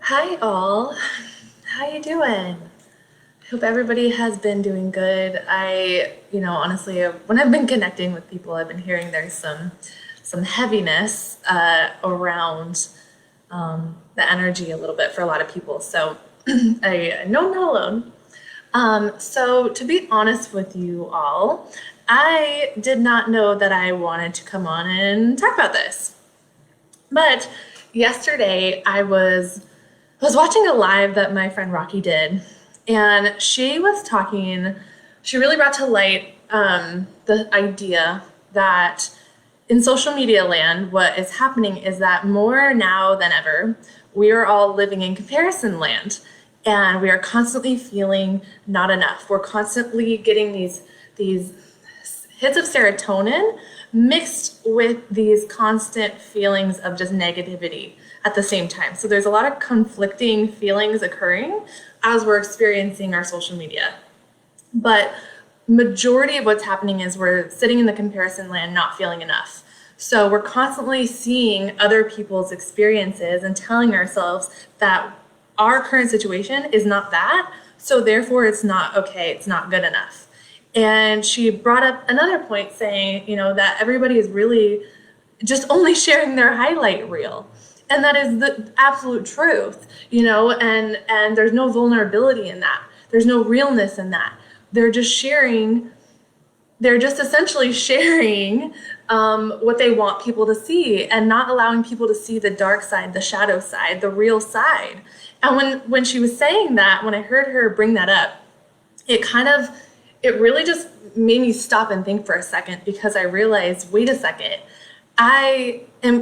Hi all. How you doing? Hope everybody has been doing good. Honestly, when I've been connecting with people, I've been hearing there's some heaviness around the energy a little bit for a lot of people. So I know I'm not alone. So to be honest with you all, I did not know that I wanted to come on and talk about this. But yesterday I was watching a live that my friend Rocky did, and she was talking. She really brought to light the idea that in social media land, what is happening is that more now than ever, we are all living in comparison land, and we are constantly feeling not enough. We're constantly getting these hits of serotonin mixed with these constant feelings of just negativity at the same time. So there's a lot of conflicting feelings occurring as we're experiencing our social media. But majority of what's happening is we're sitting in the comparison land not feeling enough. So we're constantly seeing other people's experiences and telling ourselves that our current situation is not that, so therefore it's not okay, it's not good enough. And she brought up another point saying, that everybody is really just only sharing their highlight reel. And that is the absolute truth, and there's no vulnerability in that. There's no realness in that. They're just sharing, they're just essentially sharing what they want people to see and not allowing people to see the dark side, the shadow side, the real side. And when she was saying that, when I heard her bring that up, it really just made me stop and think for a second, because I realized, wait a second,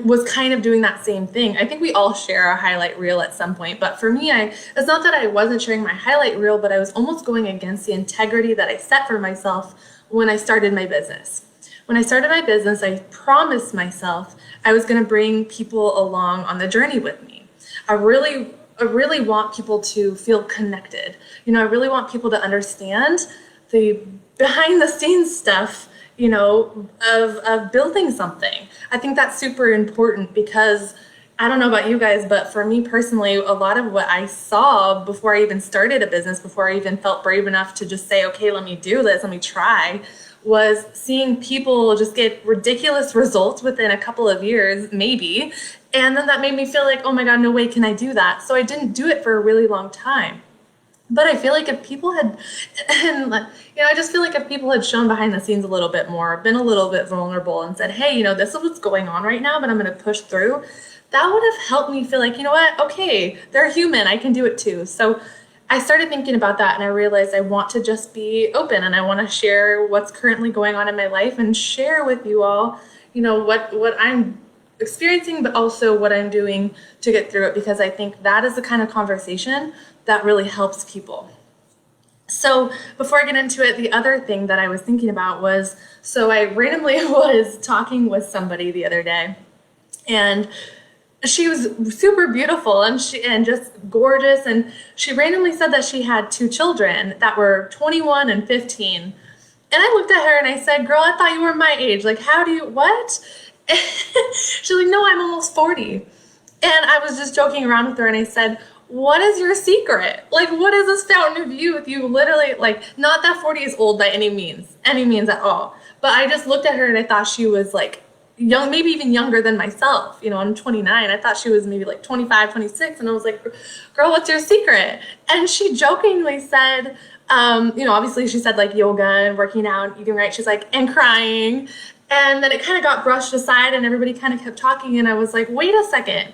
was kind of doing that same thing. I think we all share our highlight reel at some point, but for me, it's not that I wasn't sharing my highlight reel, but I was almost going against the integrity that I set for myself when I started my business. When I started my business, I promised myself I was going to bring people along on the journey with me. I really want people to feel connected. I really want people to understand the behind the scenes stuff, of building something. I think that's super important, because I don't know about you guys, but for me personally, a lot of what I saw before I even started a business, before I even felt brave enough to just say, okay, let me do this, let me try, was seeing people just get ridiculous results within a couple of years, maybe. And then that made me feel like, oh my God, no way can I do that. So I didn't do it for a really long time. But I feel like if people had, and I just feel like if people had shown behind the scenes a little bit more, been a little bit vulnerable and said, hey, this is what's going on right now, but I'm going to push through, that would have helped me feel like, you know what, okay, they're human, I can do it too. So I started thinking about that, and I realized I want to just be open, and I want to share what's currently going on in my life and share with you all, what I'm experiencing, but also what I'm doing to get through it, because I think that is the kind of conversation that really helps people. So before I get into it, the other thing that I was thinking about was, so I randomly was talking with somebody the other day, and she was super beautiful and just gorgeous, and she randomly said that she had two children that were 21 and 15. And I looked at her and I said, girl, I thought you were my age. Like, how do you, what? She's like, no, I'm almost 40. And I was just joking around with her, and I said, what is your secret? Like, what is this fountain of youth? You literally, like, not that 40 is old by any means at all. But I just looked at her and I thought she was like young, maybe even younger than myself. I'm 29. I thought she was maybe like 25, 26. And I was like, girl, what's your secret? And she jokingly said, obviously she said like yoga and working out, eating right. She's like, and crying. And then it kind of got brushed aside, and everybody kind of kept talking. And I was like, wait a second.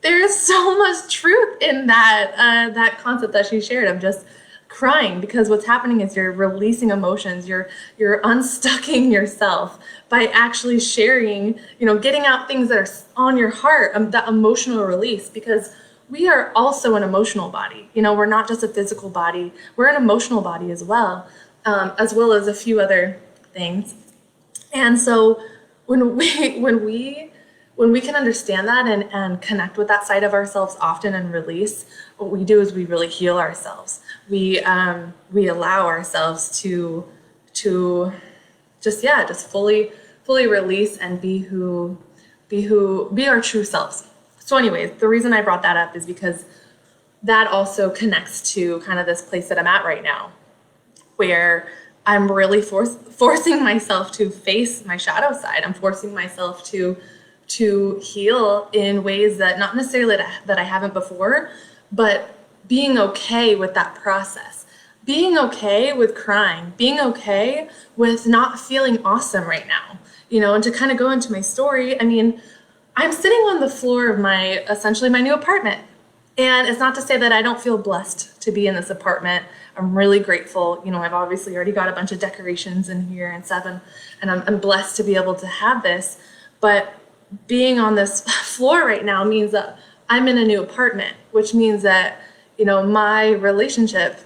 There's so much truth in that concept that she shared of just crying, because what's happening is you're releasing emotions, you're unstucking yourself by actually sharing, getting out things that are on your heart, that emotional release, because we are also an emotional body. We're not just a physical body, we're an emotional body as well as a few other things. And so when we can understand that and connect with that side of ourselves often and release, what we do is we really heal ourselves. We allow ourselves to just fully release and be our true selves. So anyways, the reason I brought that up is because that also connects to kind of this place that I'm at right now, where I'm really forcing myself to face my shadow side. I'm forcing myself to heal in ways that not necessarily that I haven't before, but being okay with that process, being okay with crying, being okay with not feeling awesome right now, and to kind of go into my story. I mean, I'm sitting on the floor of essentially my new apartment. And it's not to say that I don't feel blessed to be in this apartment. I'm really grateful. I've obviously already got a bunch of decorations in here and stuff, and I'm blessed to be able to have this. But being on this floor right now means that I'm in a new apartment, which means that, my relationship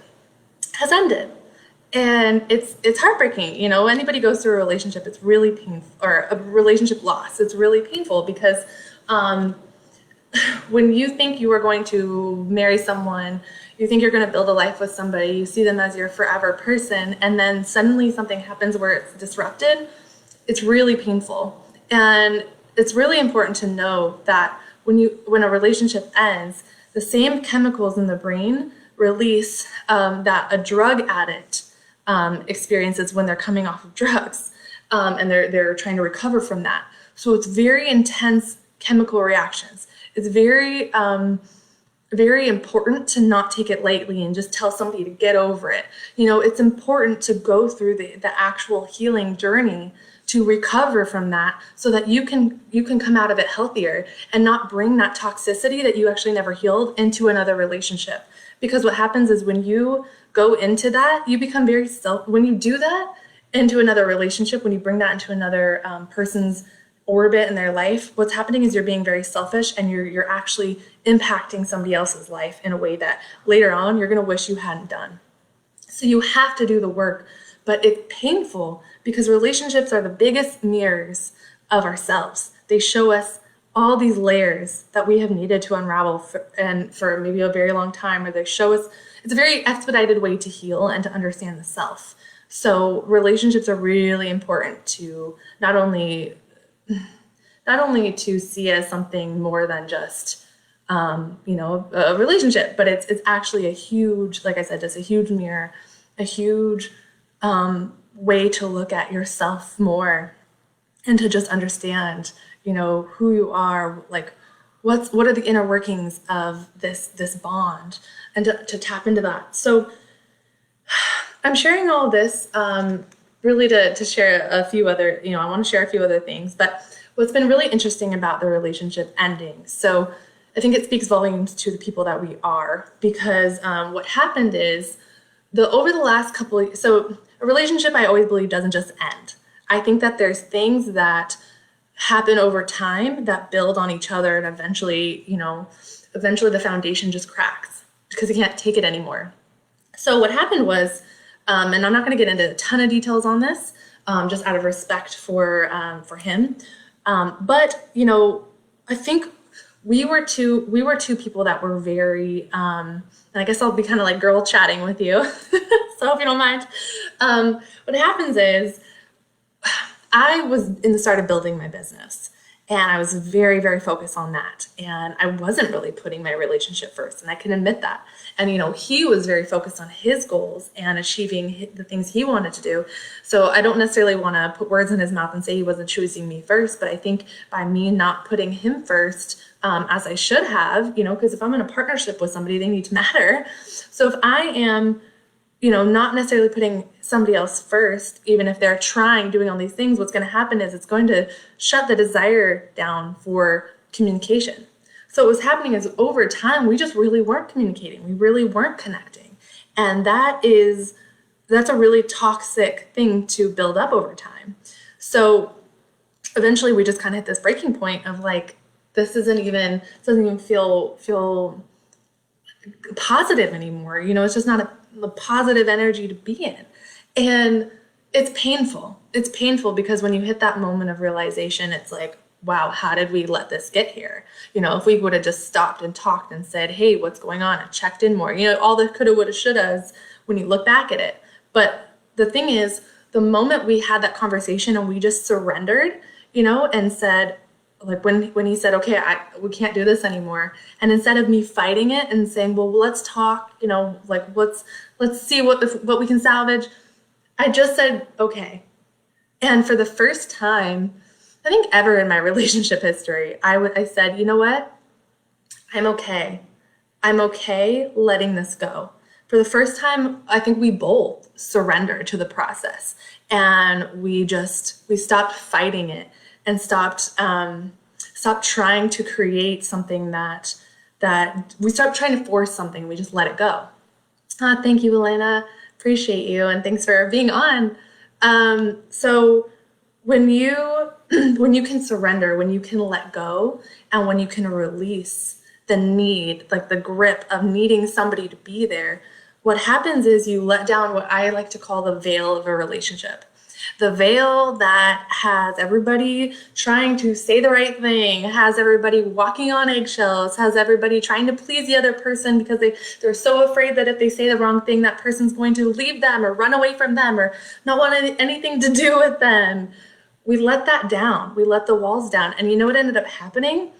has ended. And it's heartbreaking. Anybody goes through a relationship, it's really painful, or a relationship loss. It's really painful because when you think you are going to marry someone, you think you're going to build a life with somebody, you see them as your forever person, and then suddenly something happens where it's disrupted, it's really painful. And it's really important to know that when a relationship ends, the same chemicals in the brain release that a drug addict experiences when they're coming off of drugs, and they're trying to recover from that. So it's very intense chemical reactions. It's very very important to not take it lightly and just tell somebody to get over it. It's important to go through the actual healing journey to recover from that, so that you can come out of it healthier and not bring that toxicity that you actually never healed into another relationship. Because what happens is when you go into that, you become very when you do that into another relationship, when you bring that into another person's orbit in their life, what's happening is you're being very selfish, and you're actually impacting somebody else's life in a way that later on you're going to wish you hadn't done. So you have to do the work, but it's painful because relationships are the biggest mirrors of ourselves. They show us all these layers that we have needed to unravel for maybe a very long time, or they show us, it's a very expedited way to heal and to understand the self. So relationships are really important to not only to see as something more than just a relationship, but it's actually a huge, like I said, just a huge mirror, a huge way to look at yourself more, and to just understand who you are, like what are the inner workings of this bond, and to tap into that. So I'm sharing all of this really to share a few other, I want to share a few other things, but what's been really interesting about the relationship ending. So I think it speaks volumes to the people that we are, because what happened is over the last couple of, so a relationship, I always believe, doesn't just end. I think that there's things that happen over time that build on each other, and eventually the foundation just cracks because you can't take it anymore. So what happened was, and I'm not going to get into a ton of details on this, just out of respect for him. But I think we were two people that were very, and I guess I'll be kind of like girl chatting with you. So if you don't mind, what happens is I was in the start of building my business, and I was very, very focused on that. And I wasn't really putting my relationship first, and I can admit that. And, he was very focused on his goals and achieving the things he wanted to do. So I don't necessarily want to put words in his mouth and say he wasn't choosing me first, but I think by me not putting him first, as I should have, because if I'm in a partnership with somebody, they need to matter. So if I am, not necessarily putting somebody else first, even if they're doing all these things, what's going to happen is it's going to shut the desire down for communication. So what was happening is over time, we just really weren't communicating. We really weren't connecting. And that's a really toxic thing to build up over time. So eventually we just kind of hit this breaking point of like, this doesn't even feel positive anymore. It's just not a positive energy to be in. And it's painful. It's painful because when you hit that moment of realization, it's like, wow, how did we let this get here? If we would have just stopped and talked and said, hey, what's going on? And checked in more, all the coulda, woulda, shouldas when you look back at it. But the thing is, the moment we had that conversation and we just surrendered, and said, like when he said, okay, we can't do this anymore. And instead of me fighting it and saying, well, let's talk, like let's see what we can salvage. I just said, okay. And for the first time, I think ever in my relationship history, I said, you know what? I'm okay. I'm okay letting this go. For the first time, I think we both surrendered to the process, and we stopped fighting it and stopped trying to create something that we stopped trying to force something. We just let it go. Thank you, Elena. Appreciate you, and thanks for being on. So when you when you can surrender, when you can let go, and when you can release the need, like the grip of needing somebody to be there, what happens is you let down what I like to call the veil of a relationship. The veil that has everybody trying to say the right thing, has everybody walking on eggshells, has everybody trying to please the other person because they're so afraid that if they say the wrong thing, that person's going to leave them or run away from them or not want anything to do with them. We let that down. We let the walls down. And you know what ended up happening?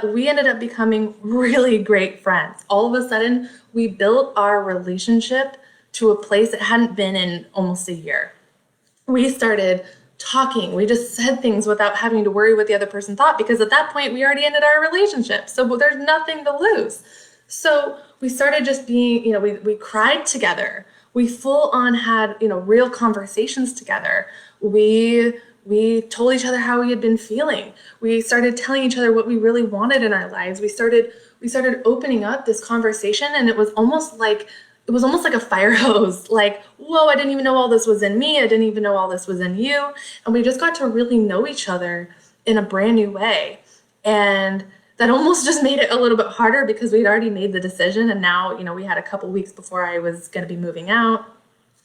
We ended up becoming really great friends. All of a sudden, we built our relationship to a place it hadn't been in almost a year. We started talking. We just said things without having to worry what the other person thought, because at that point, we already ended our relationship. So there's nothing to lose. So we started just being, we cried together. We full on had, real conversations together. We told each other how we had been feeling. We started telling each other what we really wanted in our lives. We started opening up this conversation, and it was almost like a fire hose. Like, whoa, I didn't even know all this was in me. I didn't even know all this was in you. And we just got to really know each other in a brand new way. And that almost just made it a little bit harder because we'd already made the decision. And now, we had a couple weeks before I was going to be moving out.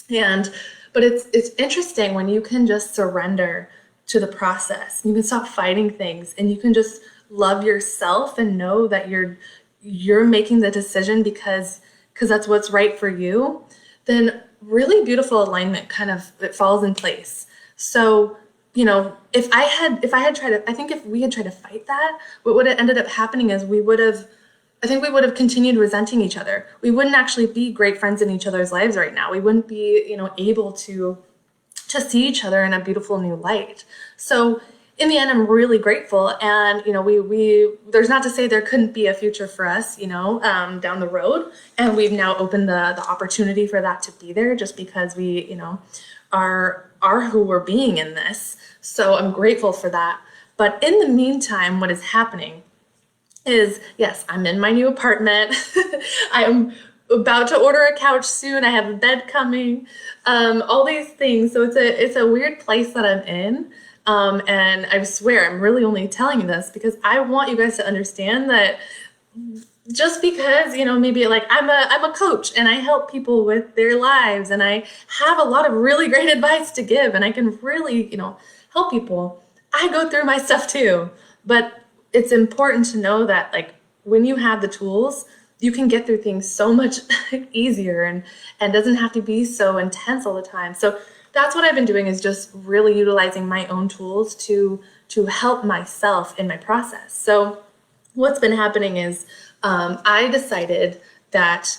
But it's interesting when you can just surrender to the process. You can stop fighting things, and you can just love yourself and know that you're making the decision because that's what's right for you. Then really beautiful alignment it falls in place. So, if we had tried to fight that, what would have ended up happening is we would have continued resenting each other. We wouldn't actually be great friends in each other's lives right now. We wouldn't be, able to see each other in a beautiful new light. So in the end, I'm really grateful. And, there's not to say there couldn't be a future for us, down the road. And we've now opened the opportunity for that to be there just because we, are who we're being in this. So I'm grateful for that. But in the meantime, what is happening is, yes, I'm in my new apartment. I am about to order a couch soon. I have a bed coming, all these things. So it's a weird place that I'm in. And I swear I'm really only telling you this because I want you guys to understand that just because, maybe like I'm a coach and I help people with their lives and I have a lot of really great advice to give and I can really, help people. I go through my stuff too, but it's important to know that like when you have the tools, you can get through things so much easier and doesn't have to be so intense all the time. So that's what I've been doing, is just really utilizing my own tools to help myself in my process. So what's been happening is I decided that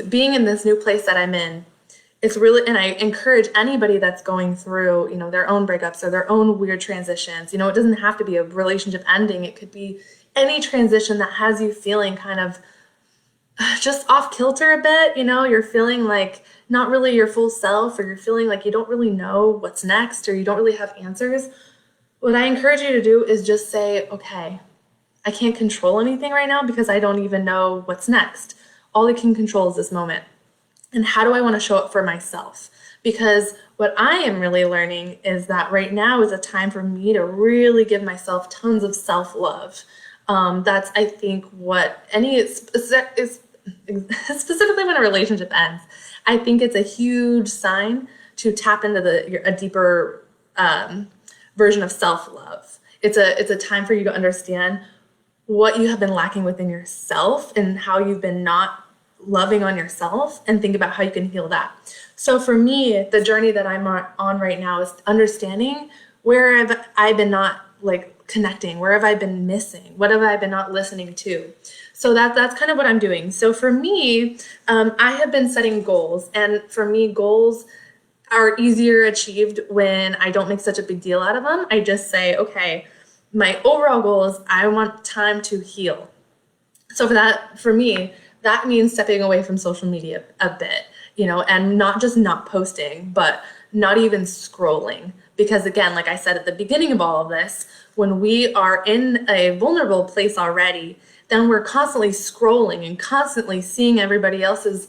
being in this new place that I'm in, it's really, and I encourage anybody that's going through, their own breakups or their own weird transitions. It doesn't have to be a relationship ending. It could be any transition that has you feeling kind of just off kilter a bit. You're feeling like not really your full self, or you're feeling like you don't really know what's next, or you don't really have answers. What I encourage you to do is just say, okay, I can't control anything right now because I don't even know what's next. All I can control is this moment. And how do I want to show up for myself? Because what I am really learning is that right now is a time for me to really give myself tons of self-love. That's, I think, what specifically when a relationship ends, I think it's a huge sign to tap into a deeper version of self-love. It's a time for you to understand what you have been lacking within yourself and how you've been not loving on yourself, and think about how you can heal that. So for me, the journey that I'm on right now is understanding where I've been not like connecting? Where have I been missing? What have I been not listening to? So that's kind of what I'm doing. So for me, I have been setting goals, and for me, goals are easier achieved when I don't make such a big deal out of them. I just say, okay, my overall goal is I want time to heal. So for me, that means stepping away from social media a bit, and not just not posting, but not even scrolling. Because again, like I said at the beginning of all of this, when we are in a vulnerable place already, then we're constantly scrolling and constantly seeing everybody else's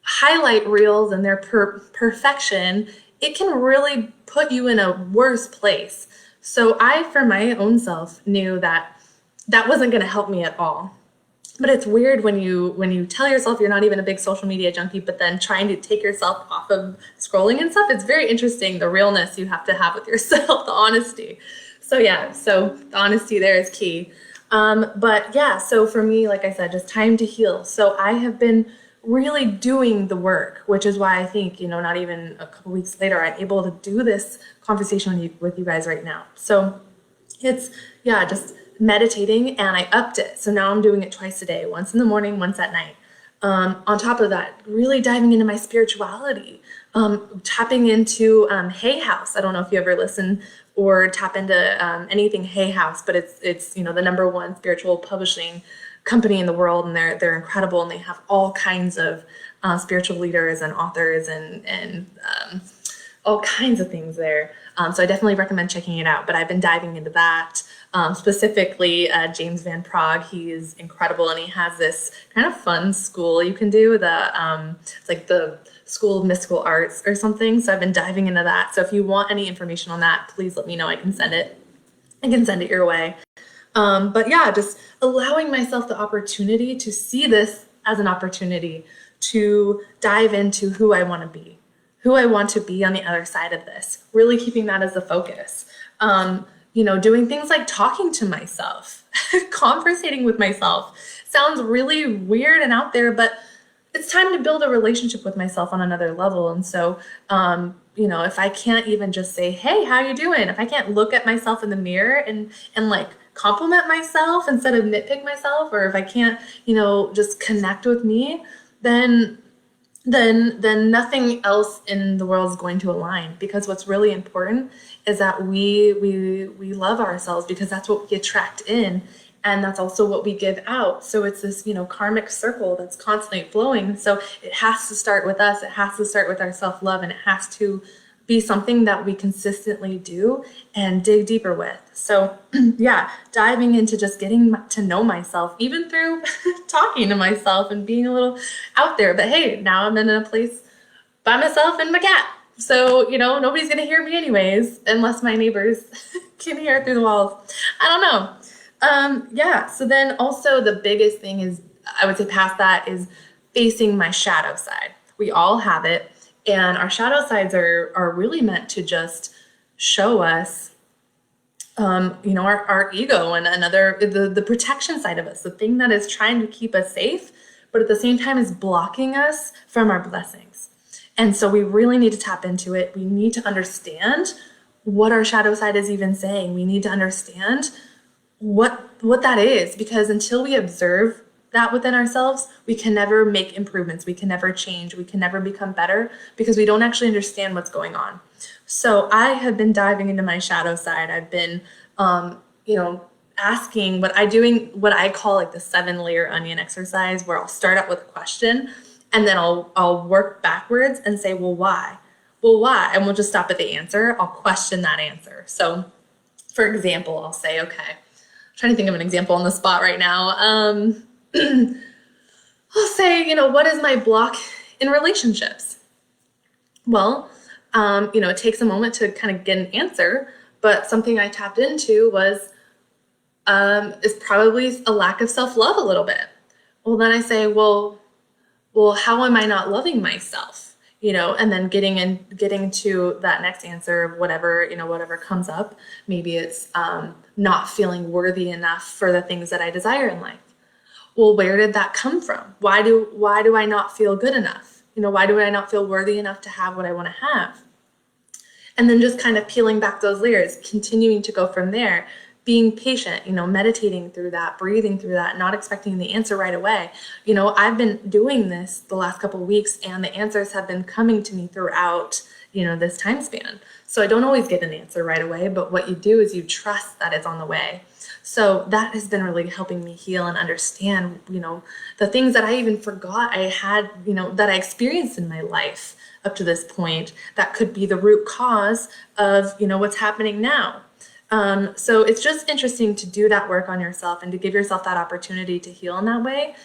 highlight reels and their perfection. It can really put you in a worse place. So I, for my own self, knew that that wasn't going to help me at all. But it's weird when you tell yourself you're not even a big social media junkie, but then trying to take yourself off of scrolling and stuff. It's very interesting, the realness you have to have with yourself, the honesty. So the honesty there is key. So for me, like I said, just time to heal. So I have been really doing the work, which is why I think, not even a couple weeks later, I'm able to do this conversation with you guys right now. So it's, just meditating, and I upped it. So now I'm doing it twice a day, once in the morning, once at night. On top of that, really diving into my spirituality, tapping into Hay House. I don't know if you ever listen or tap into anything Hay House, but it's the number one spiritual publishing company in the world, and they're incredible, and they have all kinds of spiritual leaders and authors and all kinds of things there. So I definitely recommend checking it out. But I've been diving into that. Specifically, James Van Praagh, he is incredible, and he has this kind of fun school you can do. It's like the School of Mystical Arts or something. So I've been diving into that. So if you want any information on that, please let me know. I can send it your way. Just allowing myself the opportunity to see this as an opportunity to dive into who I want to be on the other side of this, really keeping that as the focus. Doing things like talking to myself, conversating with myself. Sounds really weird and out there, but it's time to build a relationship with myself on another level. And so, if I can't even just say, hey, how you doing? If I can't look at myself in the mirror and like compliment myself instead of nitpick myself, or if I can't, just connect with me, then nothing else in the world is going to align. Because what's really important is that we love ourselves, because that's what we attract in, and that's also what we give out. So it's this, karmic circle that's constantly flowing. So it has to start with us. It has to start with our self-love, and it has to be something that we consistently do and dig deeper with. So diving into just getting to know myself, even through talking to myself and being a little out there. But hey, now I'm in a place by myself and my cat. So, nobody's going to hear me anyways, unless my neighbors can hear it through the walls. I don't know. So then also the biggest thing is, I would say past that, is facing my shadow side. We all have it. And our shadow sides are really meant to just show us, our ego and the protection side of us, the thing that is trying to keep us safe, but at the same time is blocking us from our blessings. And so we really need to tap into it. We need to understand what our shadow side is even saying. We need to understand what that is, because until we observe that within ourselves, we can never make improvements. We can never change. We can never become better, because we don't actually understand what's going on. So I have been diving into my shadow side. I've been, asking what I call like the 7-layer onion exercise, where I'll start out with a question, and then I'll work backwards and say, well, why? Well, why? And we'll just stop at the answer. I'll question that answer. So for example, I'll say, okay, I'm trying to think of an example on the spot right now. I'll say, what is my block in relationships? Well, it takes a moment to kind of get an answer, but something I tapped into is probably a lack of self-love a little bit. Well, then I say, well, how am I not loving myself? And then getting to that next answer of whatever comes up. Maybe it's not feeling worthy enough for the things that I desire in life. Well, where did that come from? Why do I not feel good enough? Why do I not feel worthy enough to have what I want to have? And then just kind of peeling back those layers, continuing to go from there, being patient, meditating through that, breathing through that, not expecting the answer right away. I've been doing this the last couple of weeks, and the answers have been coming to me throughout, this time span. So I don't always get an answer right away, but what you do is you trust that it's on the way. So that has been really helping me heal and understand, the things that I even forgot I had, that I experienced in my life up to this point that could be the root cause of, what's happening now. So it's just interesting to do that work on yourself and to give yourself that opportunity to heal in that way.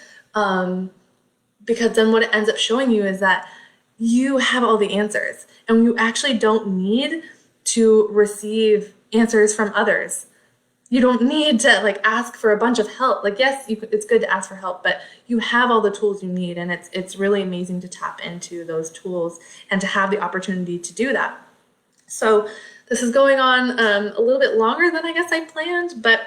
Because then what it ends up showing you is that you have all the answers, and you actually don't need to receive answers from others. You don't need to ask for a bunch of help. Yes, it's good to ask for help, but you have all the tools you need, and it's really amazing to tap into those tools and to have the opportunity to do that. So this is going on a little bit longer than I guess I planned, but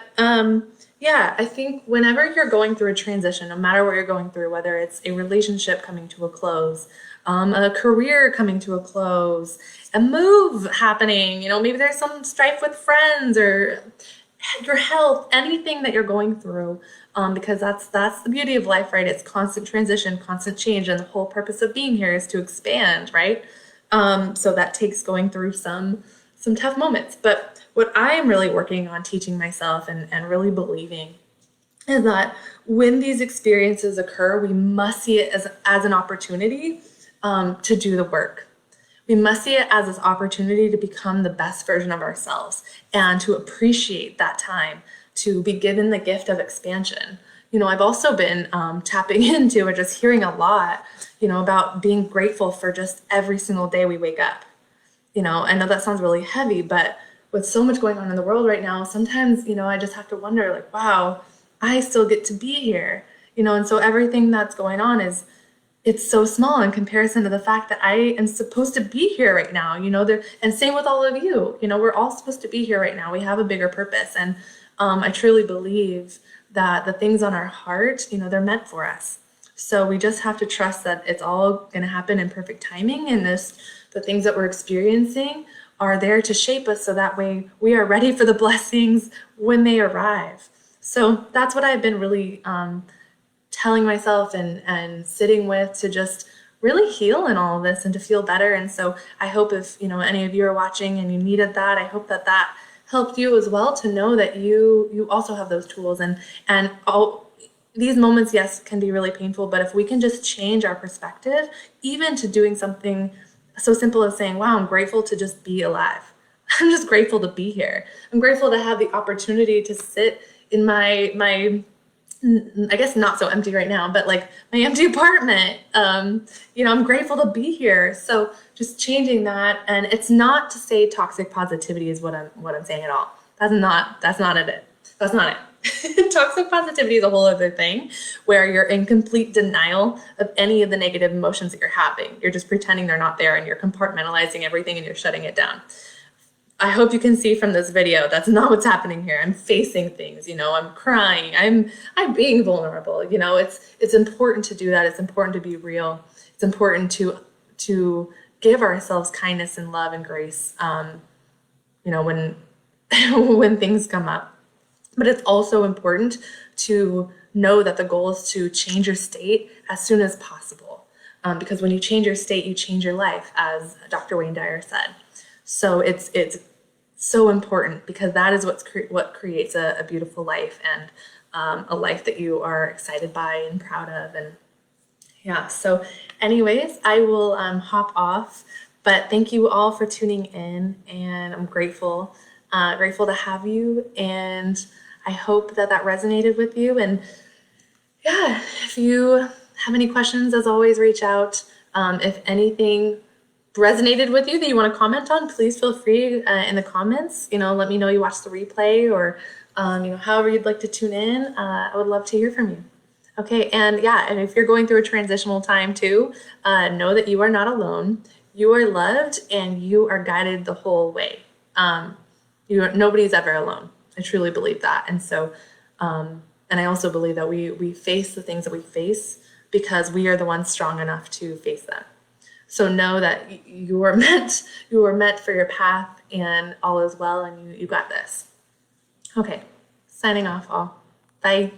yeah, I think whenever you're going through a transition, no matter what you're going through, whether it's a relationship coming to a close, a career coming to a close, a move happening, maybe there's some strife with friends or your health, anything that you're going through, because that's the beauty of life, right? It's constant transition, constant change, and the whole purpose of being here is to expand, right? So that takes going through some tough moments. But what I am really working on teaching myself and really believing is that when these experiences occur, we must see it as an opportunity to do the work. We must see it as this opportunity to become the best version of ourselves and to appreciate that time, to be given the gift of expansion. I've also been tapping into or just hearing a lot, about being grateful for just every single day we wake up. I know that sounds really heavy, but with so much going on in the world right now, sometimes, I just have to wonder, wow, I still get to be here, and so everything that's going on it's so small in comparison to the fact that I am supposed to be here right now, and same with all of you, we're all supposed to be here right now. We have a bigger purpose. And I truly believe that the things on our heart, they're meant for us. So we just have to trust that it's all going to happen in perfect timing. And the things that we're experiencing are there to shape us so that way we are ready for the blessings when they arrive. So that's what I've been really telling myself and sitting with, to just really heal in all of this and to feel better. And so I hope if, any of you are watching and you needed that, I hope that helped you as well, to know that you also have those tools. And all these moments, yes, can be really painful, but if we can just change our perspective, even to doing something so simple as saying, wow, I'm grateful to just be alive. I'm just grateful to be here. I'm grateful to have the opportunity to sit in my I guess not so empty right now, but my empty apartment. I'm grateful to be here. So just changing that. And it's not to say toxic positivity is what I'm saying at all. That's not it. That's not it. Toxic positivity is a whole other thing, where you're in complete denial of any of the negative emotions that you're having. You're just pretending they're not there, and you're compartmentalizing everything and you're shutting it down. I hope you can see from this video, that's not what's happening here. I'm facing things, I'm crying, I'm being vulnerable. It's important to do that. It's important to be real. It's important to give ourselves kindness and love and grace, when when things come up. But it's also important to know that the goal is to change your state as soon as possible. Because when you change your state, you change your life, as Dr. Wayne Dyer said. So it's so important, because that is what creates a beautiful life, and a life that you are excited by and proud of. And yeah, so anyways, I will hop off, but thank you all for tuning in, and I'm grateful to have you, and I hope that resonated with you. And yeah, if you have any questions, as always, reach out. If anything resonated with you that you want to comment on, please feel free in the comments. Let me know you watched the replay, or however you'd like to tune in. I would love to hear from you. Okay, and yeah, and if you're going through a transitional time too, know that you are not alone. You are loved, and you are guided the whole way. Nobody's ever alone. I truly believe that. And so, and I also believe that we face the things that we face because we are the ones strong enough to face them. So know that you are meant for your path, and all is well, and you got this. Okay, signing off all. Bye.